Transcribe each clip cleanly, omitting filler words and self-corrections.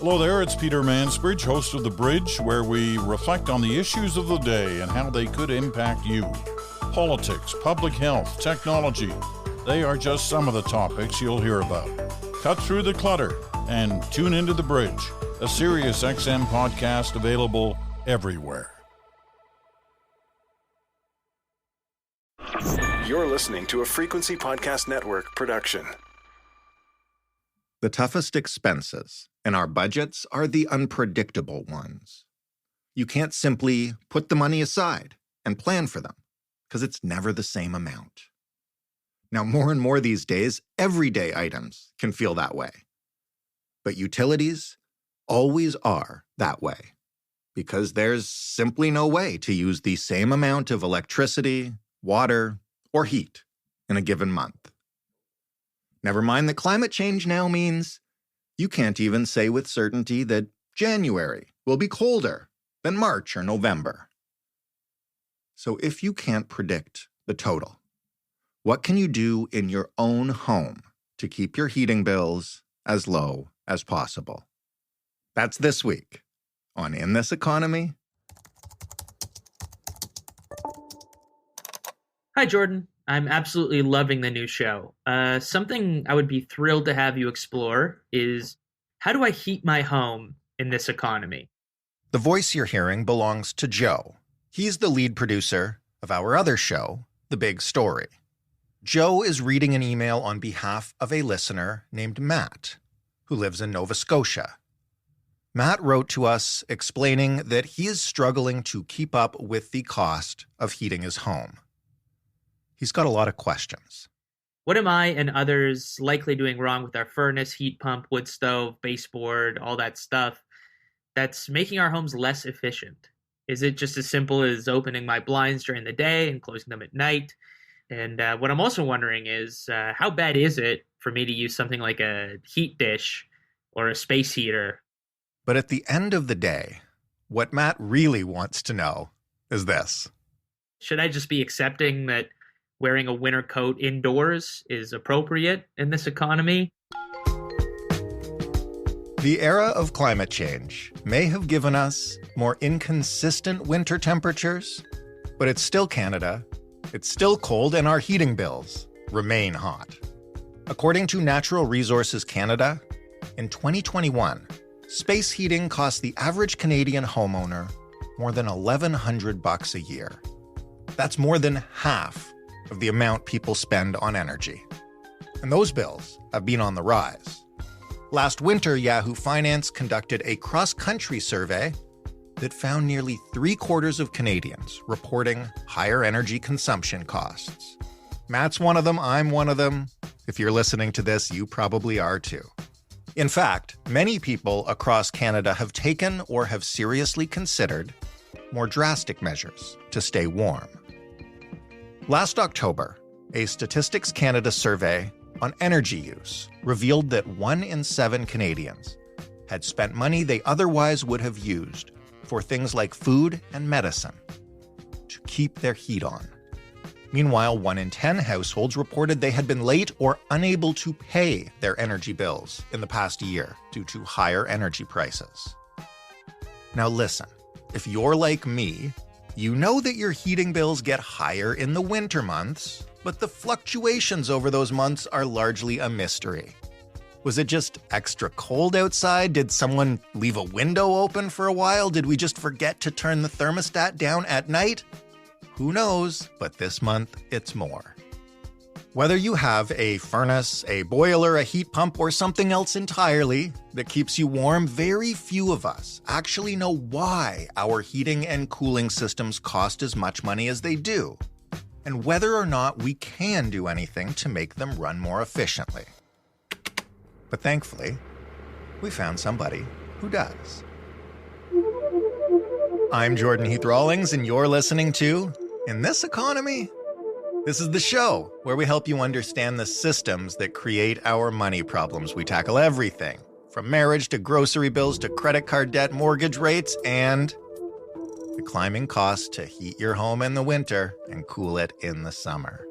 Hello there, it's Peter Mansbridge, host of The Bridge, where we reflect on the issues of the day and how they could impact you. Politics, public health, technology, they are just some of the topics you'll hear about. Cut through the clutter and tune into The Bridge, a Sirius XM podcast available everywhere. You're listening to a Frequency Podcast Network production. The toughest expenses in our budgets are the unpredictable ones. You can't simply put the money aside and plan for them, because it's never the same amount. Now, more and more these days, everyday items can feel that way. But utilities always are that way, because there's simply no way to use the same amount of electricity, water, or heat in a given month. Never mind that climate change now means you can't even say with certainty that January will be colder than March or November. So if you can't predict the total, what can you do in your own home to keep your heating bills as low as possible? That's this week on In This Economy. Hi, Jordan. I'm absolutely loving the new show. Something I would be thrilled to have you explore is, how do I heat my home in this economy? The voice you're hearing belongs to Joe. He's the lead producer of our other show, The Big Story. Joe is reading an email on behalf of a listener named Matt, who lives in Nova Scotia. Matt wrote to us explaining that he is struggling to keep up with the cost of heating his home. He's got a lot of questions. What am I and others likely doing wrong with our furnace, heat pump, wood stove, baseboard, all that stuff that's making our homes less efficient? Is it just as simple as opening my blinds during the day and closing them at night? And what I'm also wondering is, how bad is it for me to use something like a heat dish or a space heater? But at the end of the day, what Matt really wants to know is this. Should I just be accepting that wearing a winter coat indoors is appropriate in this economy? The era of climate change may have given us more inconsistent winter temperatures, but it's still Canada, it's still cold, and our heating bills remain hot. According to Natural Resources Canada, in 2021, space heating cost the average Canadian homeowner more than $1,100 a year. That's more than half of the amount people spend on energy. And those bills have been on the rise. Last winter, Yahoo Finance conducted a cross-country survey that found nearly 3/4 of Canadians reporting higher energy consumption costs. Matt's one of them, I'm one of them. If you're listening to this, you probably are too. In fact, many people across Canada have taken or have seriously considered more drastic measures to stay warm. Last October, a Statistics Canada survey on energy use revealed that 1 in 7 Canadians had spent money they otherwise would have used for things like food and medicine to keep their heat on. Meanwhile, 1 in 10 households reported they had been late or unable to pay their energy bills in the past year due to higher energy prices. Now listen, if you're like me, you know that your heating bills get higher in the winter months, but the fluctuations over those months are largely a mystery. Was it just extra cold outside? Did someone leave a window open for a while? Did we just forget to turn the thermostat down at night? Who knows, but this month it's more. Whether you have a furnace, a boiler, a heat pump, or something else entirely that keeps you warm, very few of us actually know why our heating and cooling systems cost as much money as they do, and whether or not we can do anything to make them run more efficiently. But thankfully, we found somebody who does. I'm Jordan Heath Rawlings, and you're listening to In This Economy. This is the show where we help you understand the systems that create our money problems. We tackle everything from marriage to grocery bills to credit card debt, mortgage rates, and the climbing costs to heat your home in the winter and cool it in the summer.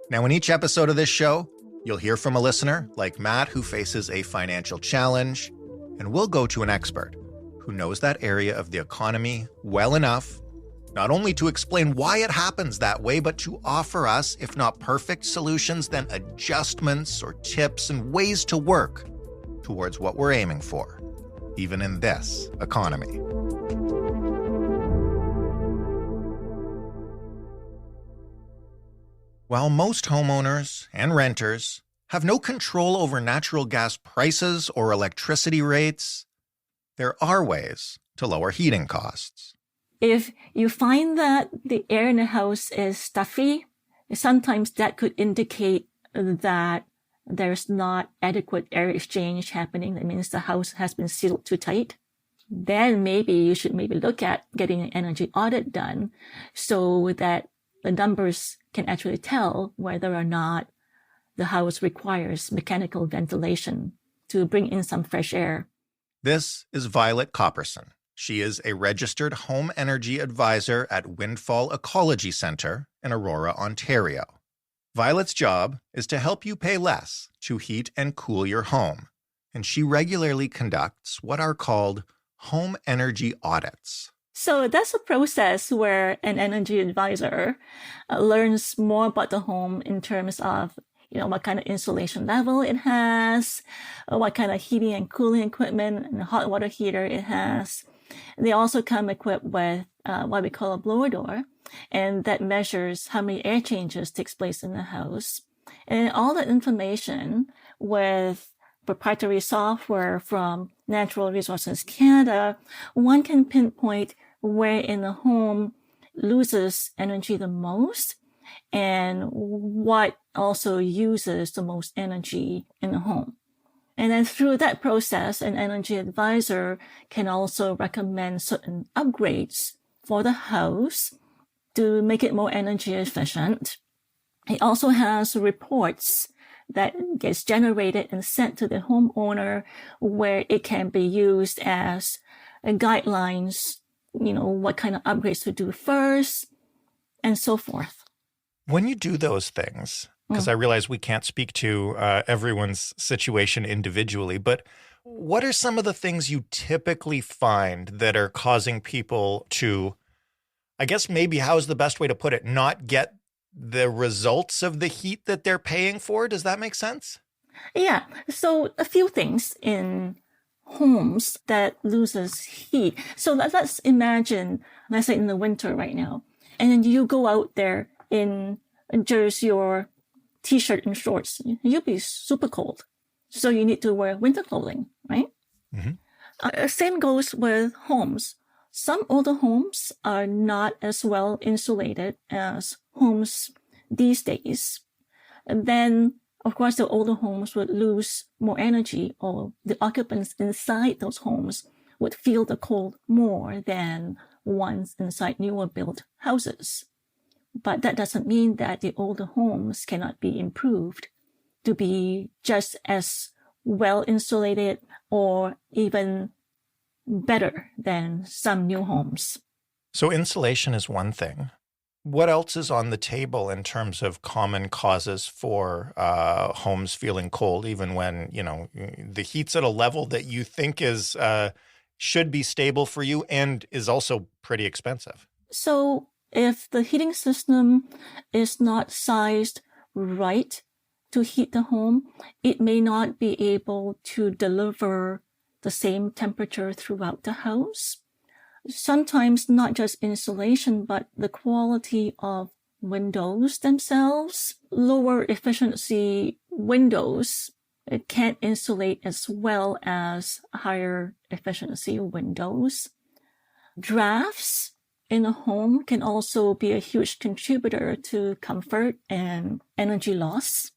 Now, in each episode of this show, you'll hear from a listener like Matt, who faces a financial challenge, And we'll go to an expert who knows that area of the economy well enough, not only to explain why it happens that way, but to offer us, if not perfect solutions, then adjustments or tips and ways to work towards what we're aiming for, even in this economy. While most homeowners and renters have no control over natural gas prices or electricity rates, there are ways to lower heating costs. If you find that the air in the house is stuffy, sometimes that could indicate that there's not adequate air exchange happening. That means the house has been sealed too tight. Then maybe you should look at getting an energy audit done so that the numbers can actually tell whether or not the house requires mechanical ventilation to bring in some fresh air. This is Violet Kopperson. She is a registered home energy advisor at Windfall Ecology Centre in Aurora, Ontario. Violet's job is to help you pay less to heat and cool your home, and she regularly conducts what are called home energy audits. So that's a process where an energy advisor learns more about the home in terms of, what kind of insulation level it has, what kind of heating and cooling equipment and hot water heater it has. They also come equipped with what we call a blower door, and that measures how many air changes takes place in the house. And all that information with proprietary software from Natural Resources Canada, one can pinpoint where in the home loses energy the most and what also uses the most energy in the home. And then through that process, an energy advisor can also recommend certain upgrades for the house to make it more energy efficient. It also has reports that gets generated and sent to the homeowner where it can be used as guidelines, what kind of upgrades to do first, and so forth. When you do those things, because I realize we can't speak to everyone's situation individually, but what are some of the things you typically find that are causing people to, I guess maybe how's the best way to put it, not get the results of the heat that they're paying for? Does that make sense? Yeah. So a few things in homes that loses heat. So let's imagine, let's say in the winter right now, and then you go out there in just your t-shirt and shorts, you'll be super cold. So you need to wear winter clothing, right? Mm-hmm. Same goes with homes. Some older homes are not as well insulated as homes these days. And then, of course, the older homes would lose more energy, or the occupants inside those homes would feel the cold more than ones inside newer built houses. But that doesn't mean that the older homes cannot be improved to be just as well insulated or even better than some new homes. So insulation is one thing. What else is on the table in terms of common causes for homes feeling cold, even when, the heat's at a level that you think is should be stable for you and is also pretty expensive? So if the heating system is not sized right to heat the home, it may not be able to deliver the same temperature throughout the house. Sometimes not just insulation, but the quality of windows themselves. Lower efficiency windows, it can't insulate as well as higher efficiency windows. Drafts in a home can also be a huge contributor to comfort and energy loss.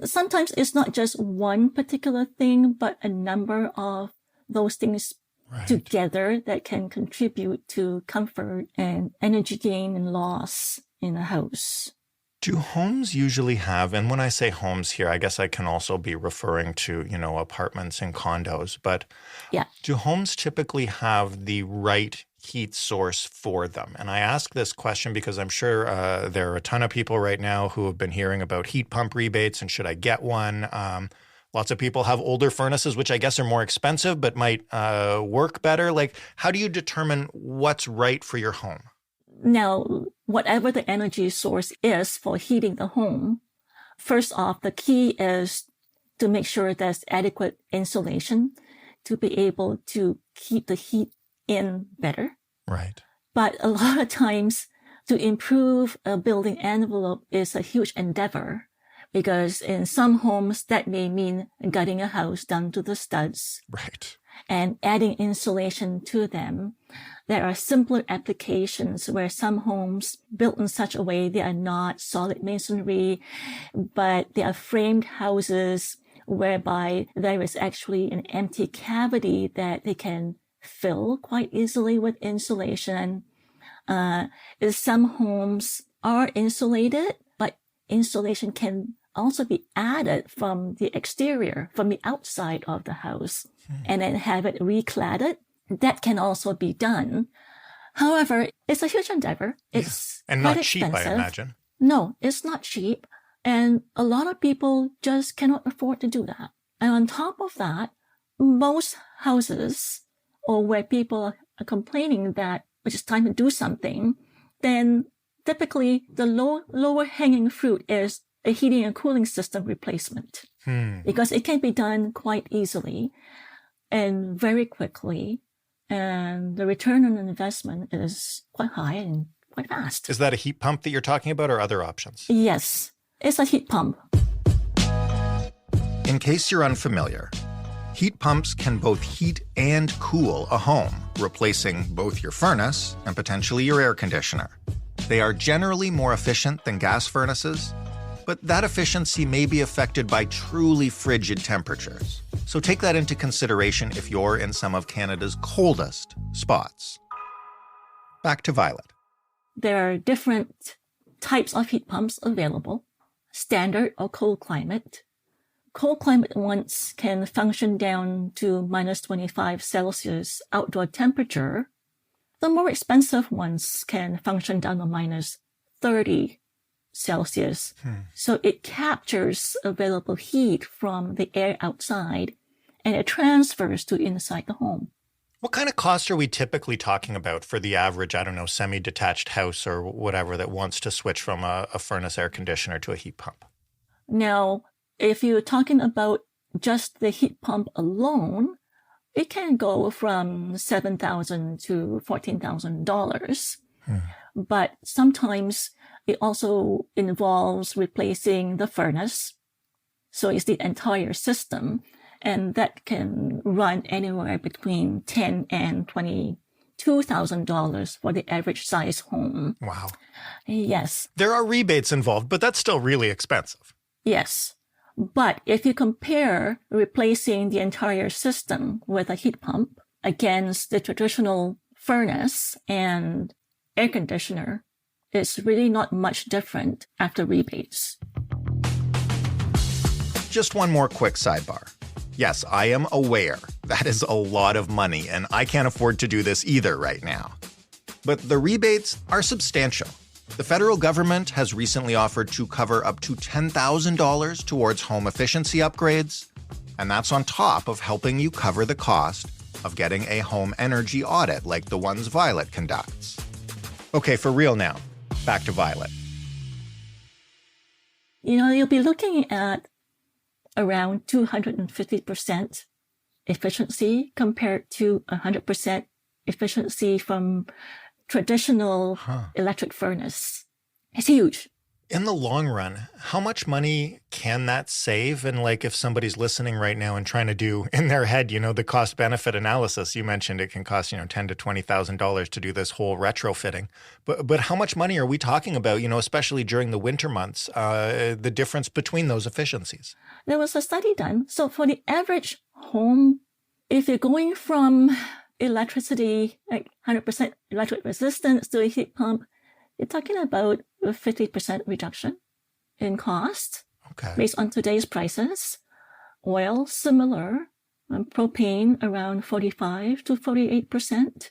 Sometimes it's not just one particular thing, but a number of those things together that can contribute to comfort and energy gain and loss in a house. Do homes usually have, and when I say homes here, I guess I can also be referring to, apartments and condos, but do homes typically have the right heat source for them? And I ask this question because I'm sure there are a ton of people right now who have been hearing about heat pump rebates and should I get one? A Lots of people have older furnaces, which I guess are more expensive, but might work better. Like, how do you determine what's right for your home? Now, whatever the energy source is for heating the home, first off, the key is to make sure there's adequate insulation to be able to keep the heat in better. Right. But a lot of times, to improve a building envelope is a huge endeavor, because in some homes that may mean gutting a house down to the studs. Right. And adding insulation to them. There are simpler applications where some homes built in such a way they are not solid masonry, but they are framed houses whereby there is actually an empty cavity that they can fill quite easily with insulation. Some homes are insulated, but insulation can also be added from the exterior, from the outside of the house, and then have it recladded. That can also be done. However, it's a huge endeavor. It's and quite not cheap, expensive. I imagine. No, it's not cheap. And a lot of people just cannot afford to do that. And on top of that, most houses, or where people are complaining that it's time to do something, then typically the lower hanging fruit is a heating and cooling system replacement. Because it can be done quite easily and very quickly. And the return on investment is quite high and quite fast. Is that a heat pump that you're talking about, or other options? Yes, it's a heat pump. In case you're unfamiliar, heat pumps can both heat and cool a home, replacing both your furnace and potentially your air conditioner. They are generally more efficient than gas furnaces, but that efficiency may be affected by truly frigid temperatures. So take that into consideration if you're in some of Canada's coldest spots. Back to Violet. There are different types of heat pumps available, standard or cold climate. Cold climate ones can function down to minus 25 Celsius outdoor temperature. The more expensive ones can function down to minus 30 Celsius. So it captures available heat from the air outside and it transfers to inside the home. What kind of cost are we typically talking about for the average, semi-detached house or whatever that wants to switch from a furnace air conditioner to a heat pump? Now, if you're talking about just the heat pump alone, it can go from $7,000 to $14,000. But sometimes it also involves replacing the furnace. So it's the entire system. And that can run anywhere between $10,000 and $22,000 for the average size home. Wow. Yes. There are rebates involved, but that's still really expensive. Yes. But if you compare replacing the entire system with a heat pump against the traditional furnace and air conditioner, it's really not much different after rebates. Just one more quick sidebar. Yes, I am aware that is a lot of money, and I can't afford to do this either right now. But the rebates are substantial. The federal government has recently offered to cover up to $10,000 towards home efficiency upgrades, and that's on top of helping you cover the cost of getting a home energy audit like the ones Violet conducts. Okay, for real now, back to Violet. You'll be looking at around 250% efficiency compared to 100% efficiency from traditional electric furnace. It's huge. In the long run, how much money can that save? And like if somebody's listening right now and trying to do in their head, the cost benefit analysis, you mentioned it can cost, $10,000 to $20,000 to do this whole retrofitting. But how much money are we talking about, especially during the winter months, the difference between those efficiencies? There was a study done. So for the average home, if you're going from electricity, like 100% electric resistance to a heat pump, you're talking about a 50% reduction in cost based on today's prices. Oil, similar. Propane, around 45 to 48%.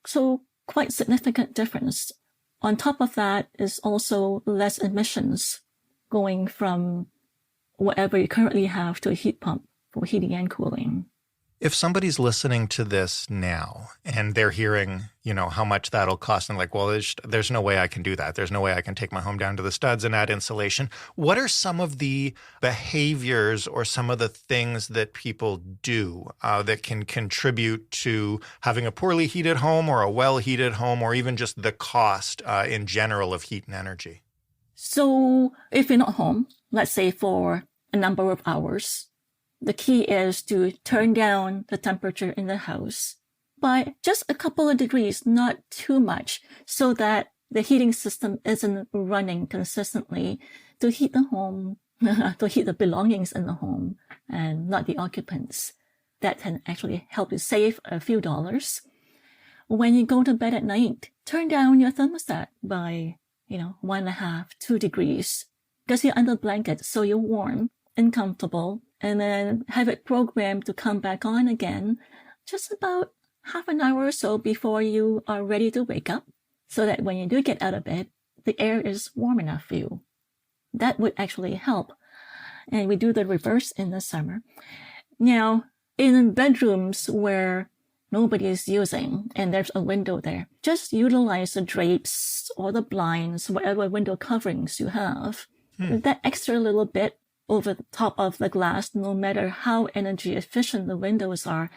So quite significant difference. On top of that is also less emissions going from whatever you currently have to a heat pump for heating and cooling. If somebody's listening to this now and they're hearing, how much that'll cost, and like, well, there's no way I can do that. There's no way I can take my home down to the studs and add insulation. What are some of the behaviors or some of the things that people do that can contribute to having a poorly heated home or a well-heated home, or even just the cost in general of heat and energy? So if you're not home, let's say for a number of hours, the key is to turn down the temperature in the house by just a couple of degrees, not too much, so that the heating system isn't running consistently to heat the home, to heat the belongings in the home and not the occupants. That can actually help you save a few dollars. When you go to bed at night, turn down your thermostat by, 1.5, 2 degrees, because you're under blanket, so you're warm and comfortable. And then have it programmed to come back on again just about half an hour or so before you are ready to wake up, so that when you do get out of bed, the air is warm enough for you. That would actually help. And we do the reverse in the summer. Now, in bedrooms where nobody is using and there's a window there, just utilize the drapes or the blinds, whatever window coverings you have. That extra little bit over the top of the glass, no matter how energy efficient the windows are,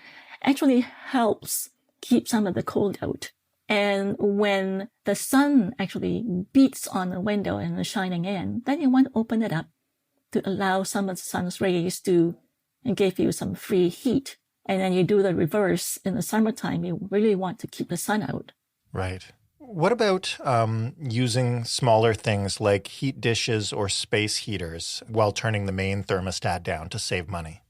actually helps keep some of the cold out. And when the sun actually beats on the window and is shining in, then you want to open it up to allow some of the sun's rays to give you some free heat. And then you do the reverse in the summertime. You really want to keep the sun out. Right. What about using smaller things like heat dishes or space heaters while turning the main thermostat down to save money?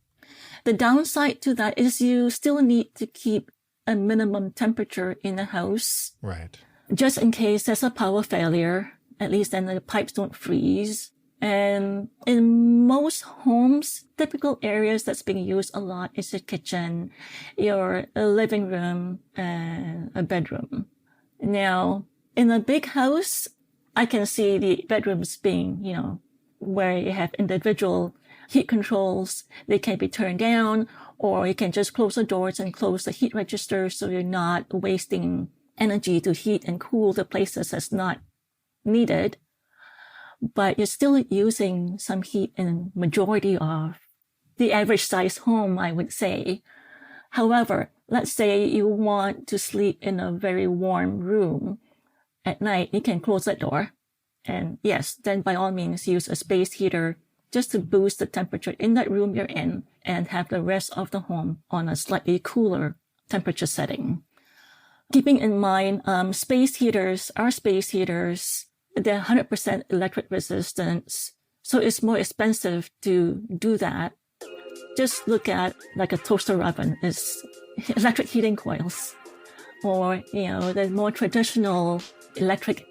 The downside to that is you still need to keep a minimum temperature in the house. Right. Just in case there's a power failure, at least then the pipes don't freeze. And in most homes, typical areas that's being used a lot is the kitchen, your living room, and a bedroom. Now, in a big house, I can see the bedrooms being, where you have individual heat controls. They can be turned down, or you can just close the doors and close the heat register so you're not wasting energy to heat and cool the places that's not needed. But you're still using some heat in majority of the average size home, I would say. However, let's say you want to sleep in a very warm room at night, you can close that door. And yes, then by all means use a space heater just to boost the temperature in that room you're in and have the rest of the home on a slightly cooler temperature setting. Keeping in mind, space heaters, they're 100% electric resistance. So it's more expensive to do that. Just look at like a toaster oven is electric heating coils, or, the more traditional electric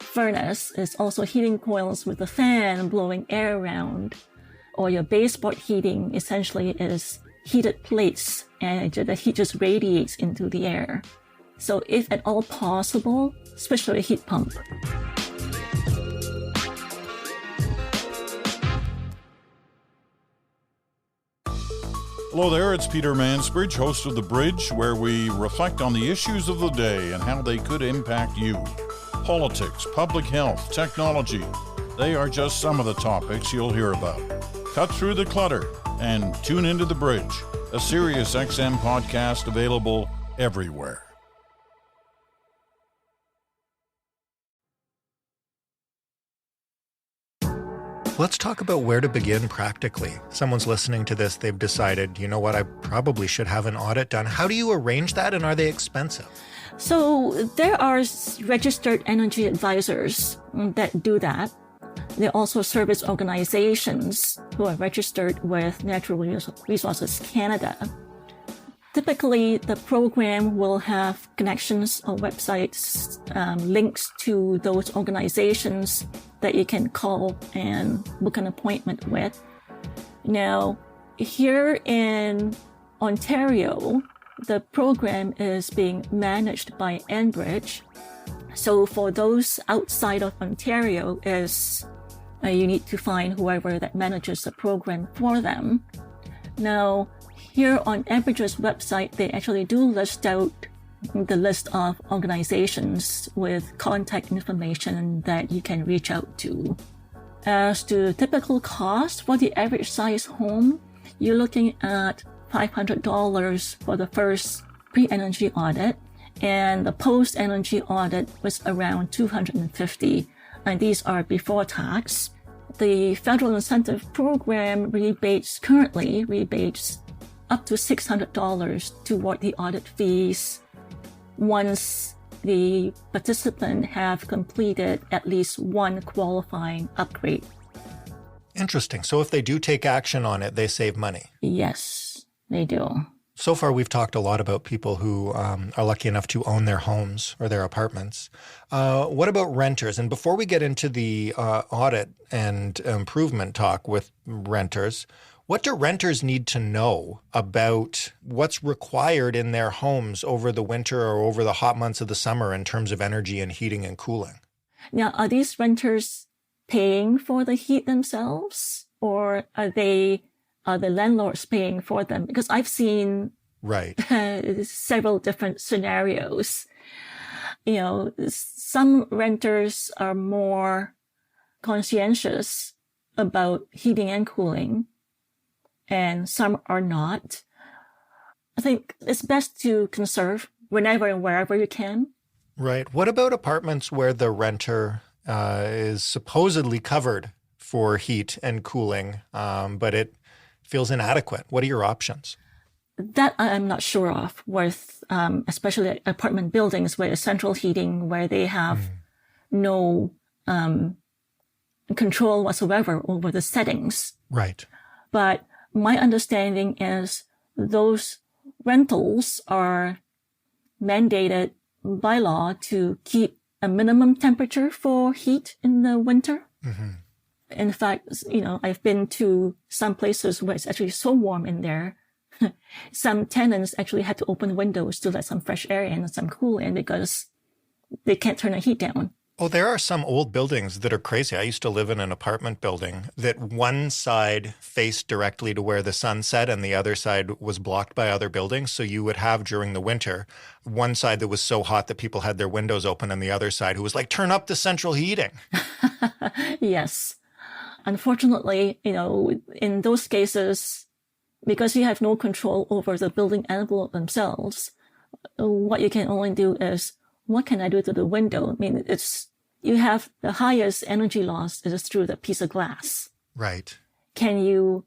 furnace is also heating coils with a fan blowing air around, or your baseboard heating essentially is heated plates and the heat just radiates into the air. So if at all possible, switch to a heat pump. Hello there, it's Peter Mansbridge, host of The Bridge, where we reflect on the issues of the day and how they could impact you. Politics, public health, technology, they are just some of the topics you'll hear about. Cut through the clutter and tune into The Bridge, a Sirius XM podcast available everywhere. Let's talk about where to begin practically. Someone's listening to this, they've decided, you know what, I probably should have an audit done. How do you arrange that, and are they expensive? So there are registered energy advisors that do that. There are also service organizations who are registered with Natural Resources Canada. Typically, the program will have connections or websites, links to those organizations that you can call and book an appointment with. Now, here in Ontario, the program is being managed by Enbridge. So for those outside of Ontario, is You need to find whoever that manages the program for them. Now, here on Enbridge's website, they actually do list out the list of organizations with contact information that you can reach out to. As to typical cost for the average size home, you're looking at $500 for the first pre-energy audit, and the post-energy audit was around $250, and these are before tax. The federal incentive program currently rebates up to $600 toward the audit fees once the participant have completed at least one qualifying upgrade. Interesting. So if they do take action on it, they save money. Yes, they do. So far, we've talked a lot about people who are lucky enough to own their homes or their apartments. What about renters? And before we get into the audit and improvement talk with renters, what do renters need to know about what's required in their homes over the winter or over the hot months of the summer in terms of energy and heating and cooling? Now, are these renters paying for the heat themselves, or are the landlords paying for them? Because I've seen several different scenarios. Some renters are more conscientious about heating and cooling, and some are not. I think it's best to conserve whenever and wherever you can. Right. What about apartments where the renter is supposedly covered for heat and cooling, but it feels inadequate? What are your options? That I'm not sure of, with especially apartment buildings where central heating, where they have no control whatsoever over the settings. Right. But my understanding is those rentals are mandated by law to keep a minimum temperature for heat in the winter. Mm-hmm. In fact, I've been to some places where it's actually so warm in there. Some tenants actually had to open windows to let some fresh air in and some cool in because they can't turn the heat down. Oh, there are some old buildings that are crazy. I used to live in an apartment building that one side faced directly to where the sun set and the other side was blocked by other buildings. So you would have during the winter, one side that was so hot that people had their windows open and the other side who was like, turn up the central heating. Yes. Unfortunately, in those cases, because you have no control over the building envelope themselves, what you can only do is, what can I do to the window? I mean, you have the highest energy loss is through the piece of glass. Right. Can you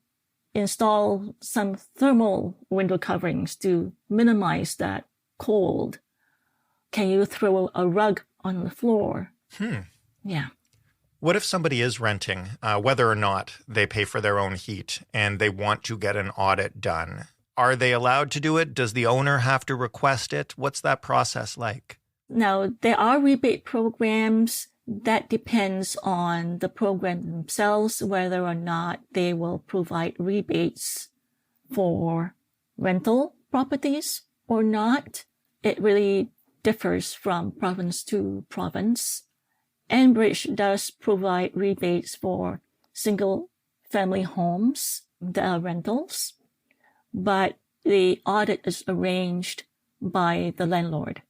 install some thermal window coverings to minimize that cold? Can you throw a rug on the floor? Yeah. What if somebody is renting, whether or not they pay for their own heat, and they want to get an audit done? Are they allowed to do it? Does the owner have to request it? What's that process like? Now, there are rebate programs. That depends on the program themselves, whether or not they will provide rebates for rental properties or not. It really differs from province to province. Enbridge does provide rebates for single-family homes that are rentals, but the audit is arranged by the landlord,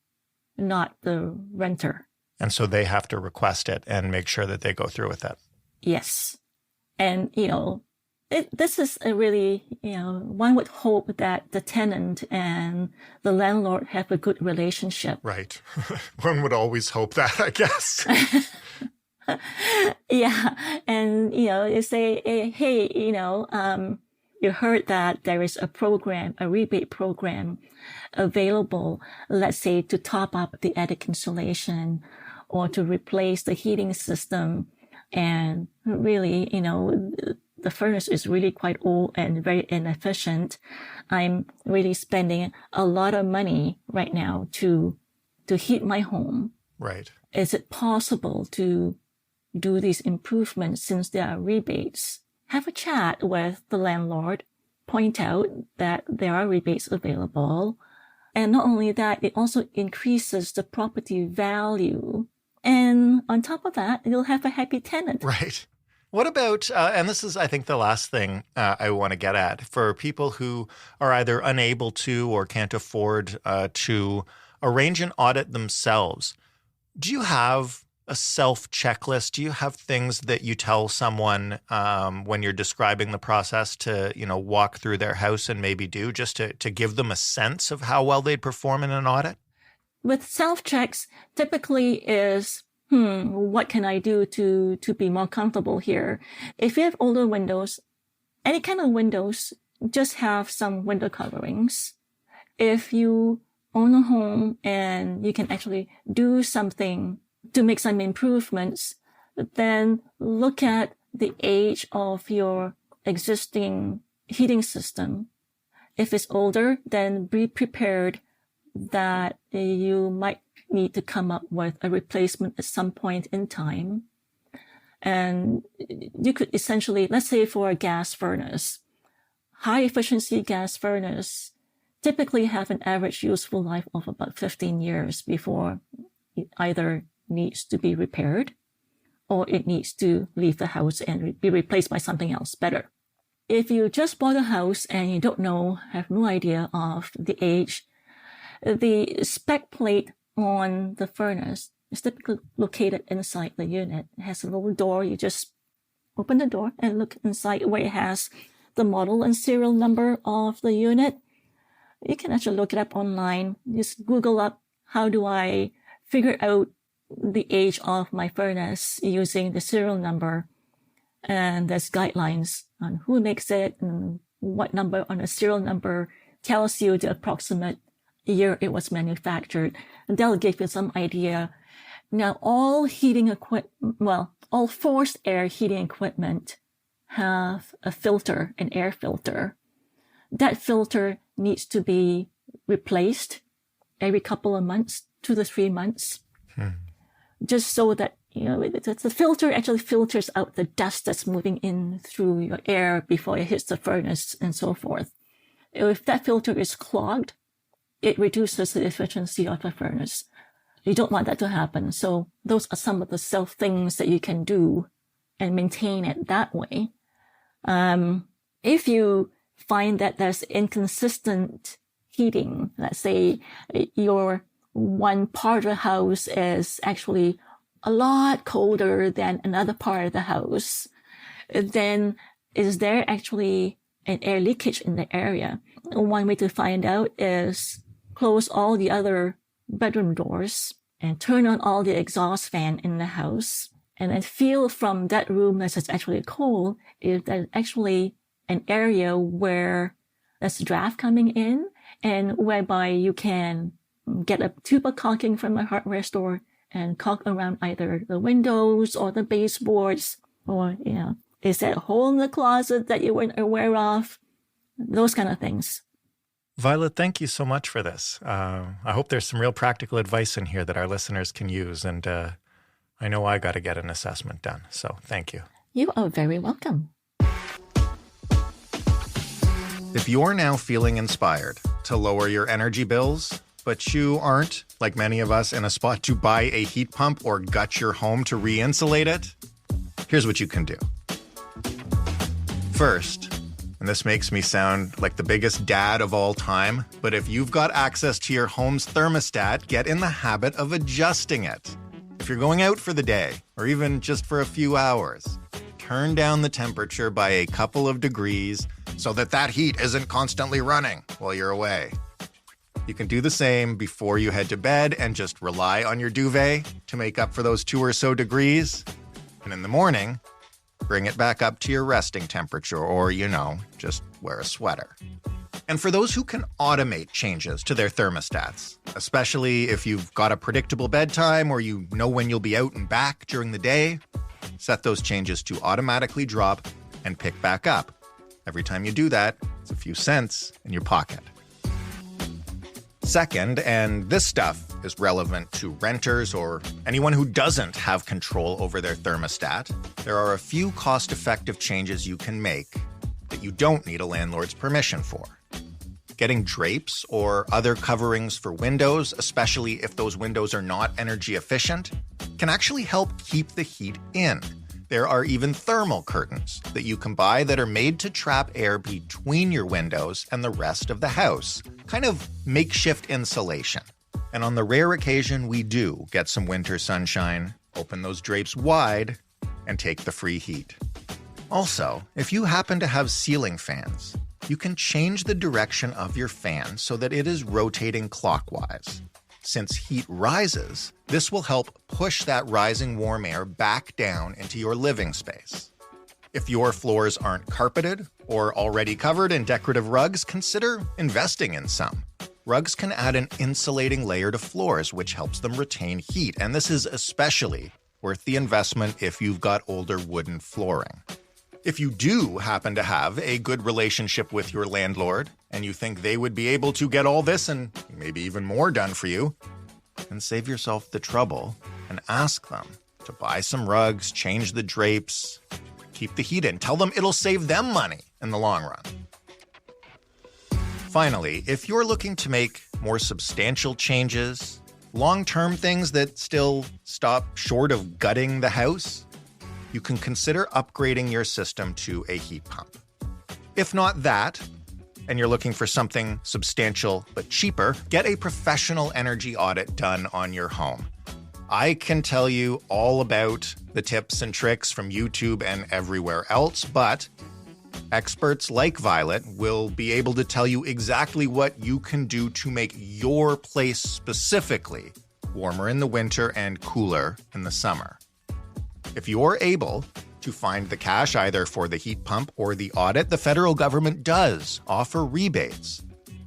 not the renter. And so they have to request it and make sure that they go through with it. Yes. And, this is a really, one would hope that the tenant and the landlord have a good relationship. Right. One would always hope that, I guess. Yeah. And, you say, hey, you heard that there is a rebate program available, let's say to top up the attic insulation or to replace the heating system. And really, the furnace is really quite old and very inefficient. I'm really spending a lot of money right now to heat my home. Right. Is it possible to do these improvements since there are rebates? Have a chat with the landlord, point out that there are rebates available. And not only that, it also increases the property value. And on top of that, you'll have a happy tenant. Right. What about, and this is, I think, the last thing I want to get at, for people who are either unable to or can't afford to arrange an audit themselves. Do you have a self-checklist? Do you have things that you tell someone when you're describing the process to, walk through their house and maybe do, just to give them a sense of how well they'd perform in an audit? With self-checks, typically is, what can I do to be more comfortable here? If you have older windows, any kind of windows, just have some window coverings. If you own a home and you can actually do something to make some improvements, then look at the age of your existing heating system. If it's older, then be prepared that you might need to come up with a replacement at some point in time. And you could essentially, let's say for a gas furnace, high efficiency gas furnace typically have an average useful life of about 15 years before it either needs to be repaired or it needs to leave the house and be replaced by something else better. If you just bought a house and you don't know, have no idea of the age, the spec plate on the furnace is typically located inside the unit. It has a little door. You just open the door and look inside where it has the model and serial number of the unit. You can actually look it up online. Just Google up, how do I figure out the age of my furnace using the serial number? And there's guidelines on who makes it and what number on a serial number tells you the approximate year it was manufactured. And that'll give you some idea. Now, all forced air heating equipment have a filter, an air filter. That filter needs to be replaced every couple of months, 2 to 3 months, just so that, the filter actually filters out the dust that's moving in through your air before it hits the furnace and so forth. If that filter is clogged, it reduces the efficiency of the furnace. You don't want that to happen. So those are some of the self things that you can do and maintain it that way. If you find that there's inconsistent heating, let's say your one part of the house is actually a lot colder than another part of the house, then is there actually an air leakage in the area? One way to find out is close all the other bedroom doors and turn on all the exhaust fan in the house, and then feel from that room that it's actually cold if there's actually an area where there's draft coming in, and whereby you can get a tube of caulking from a hardware store and caulk around either the windows or the baseboards, or, is there a hole in the closet that you weren't aware of? Those kind of things. Violet, thank you so much for this. I hope there's some real practical advice in here that our listeners can use. And I know I got to get an assessment done. So thank you. You are very welcome. If you're now feeling inspired to lower your energy bills, but you aren't, like many of us, in a spot to buy a heat pump or gut your home to re-insulate it, here's what you can do. First, and this makes me sound like the biggest dad of all time, but if you've got access to your home's thermostat, get in the habit of adjusting it. If you're going out for the day, or even just for a few hours, turn down the temperature by a couple of degrees so that heat isn't constantly running while you're away. You can do the same before you head to bed and just rely on your duvet to make up for those 2 or so degrees. And in the morning, bring it back up to your resting temperature, or, just wear a sweater. And for those who can automate changes to their thermostats, especially if you've got a predictable bedtime or you know when you'll be out and back during the day, set those changes to automatically drop and pick back up. Every time you do that, it's a few cents in your pocket. Second, and this stuff is relevant to renters or anyone who doesn't have control over their thermostat, there are a few cost-effective changes you can make that you don't need a landlord's permission for. Getting drapes or other coverings for windows, especially if those windows are not energy efficient, can actually help keep the heat in. There are even thermal curtains that you can buy that are made to trap air between your windows and the rest of the house, kind of makeshift insulation. And on the rare occasion we do get some winter sunshine, open those drapes wide and take the free heat. Also, if you happen to have ceiling fans, you can change the direction of your fan so that it is rotating clockwise. Since heat rises, this will help push that rising warm air back down into your living space. If your floors aren't carpeted or already covered in decorative rugs, consider investing in some. Rugs can add an insulating layer to floors, which helps them retain heat, and this is especially worth the investment if you've got older wooden flooring. If you do happen to have a good relationship with your landlord, and you think they would be able to get all this and maybe even more done for you, then save yourself the trouble and ask them to buy some rugs, change the drapes, keep the heat in. Tell them it'll save them money in the long run. Finally, if you're looking to make more substantial changes, long-term things that still stop short of gutting the house, you can consider upgrading your system to a heat pump. If not that, and you're looking for something substantial but cheaper, get a professional energy audit done on your home. I can tell you all about the tips and tricks from YouTube and everywhere else, but experts like Violet will be able to tell you exactly what you can do to make your place specifically warmer in the winter and cooler in the summer. If you're able to find the cash either for the heat pump or the audit, the federal government does offer rebates.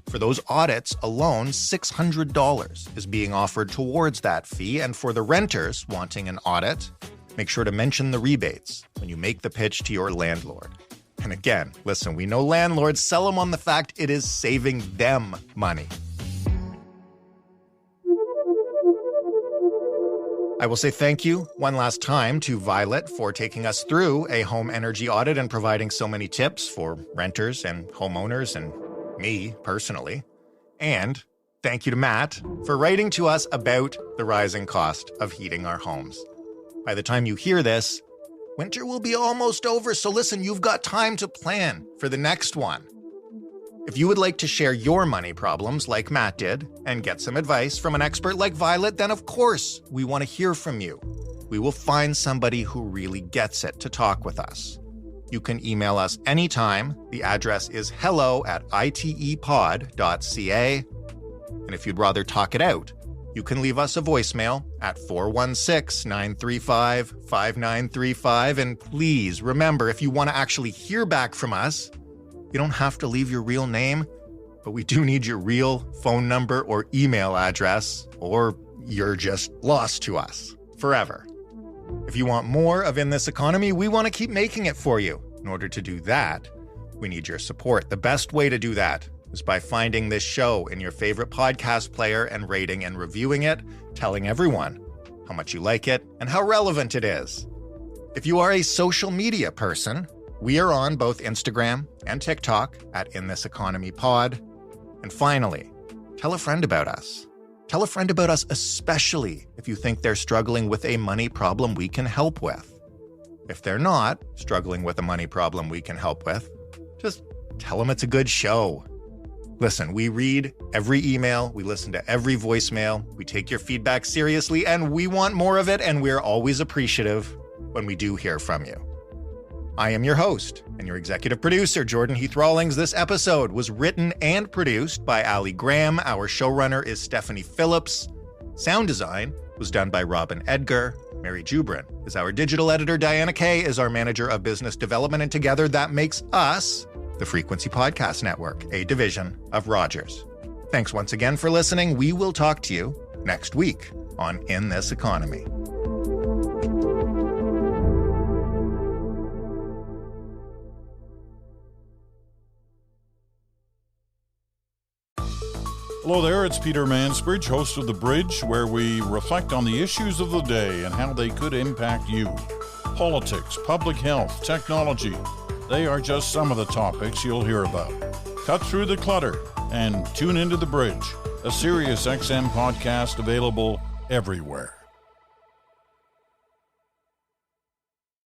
For those audits alone, $600 is being offered towards that fee, and for the renters wanting an audit, make sure to mention the rebates when you make the pitch to your landlord. And again, listen, we know landlords sell them on the fact it is saving them money. I will say thank you one last time to Violet for taking us through a home energy audit and providing so many tips for renters and homeowners and me personally. And thank you to Matt for writing to us about the rising cost of heating our homes. By the time you hear this, winter will be almost over, so listen, you've got time to plan for the next one. If you would like to share your money problems like Matt did and get some advice from an expert like Violet, then of course we want to hear from you. We will find somebody who really gets it to talk with us. You can email us anytime. The address is hello@itepod.ca. And if you'd rather talk it out, you can leave us a voicemail at 416-935-5935. And please remember, if you want to actually hear back from us, you don't have to leave your real name, but we do need your real phone number or email address, or you're just lost to us forever. If you want more of In This Economy, we want to keep making it for you. In order to do that, we need your support. The best way to do that is by finding this show in your favorite podcast player and rating and reviewing it, telling everyone how much you like it and how relevant it is. If you are a social media person, we are on both Instagram and TikTok at In This Economy Pod. And finally, tell a friend about us. Tell a friend about us, especially if you think they're struggling with a money problem we can help with. If they're not struggling with a money problem we can help with, just tell them it's a good show. Listen, we read every email, we listen to every voicemail, we take your feedback seriously, and we want more of it, and we're always appreciative when we do hear from you. I am your host and your executive producer, Jordan Heath Rawlings. This episode was written and produced by Ali Graham. Our showrunner is Stephanie Phillips. Sound design was done by Robin Edgar. Mary Jubrin is our digital editor. Diana Kay is our manager of business development. And together that makes us the Frequency Podcast Network, a division of Rogers. Thanks once again for listening. We will talk to you next week on In This Economy. Hello there, it's Peter Mansbridge, host of The Bridge, where we reflect on the issues of the day and how they could impact you. Politics, public health, technology, they are just some of the topics you'll hear about. Cut through the clutter and tune into The Bridge, a Sirius XM podcast available everywhere.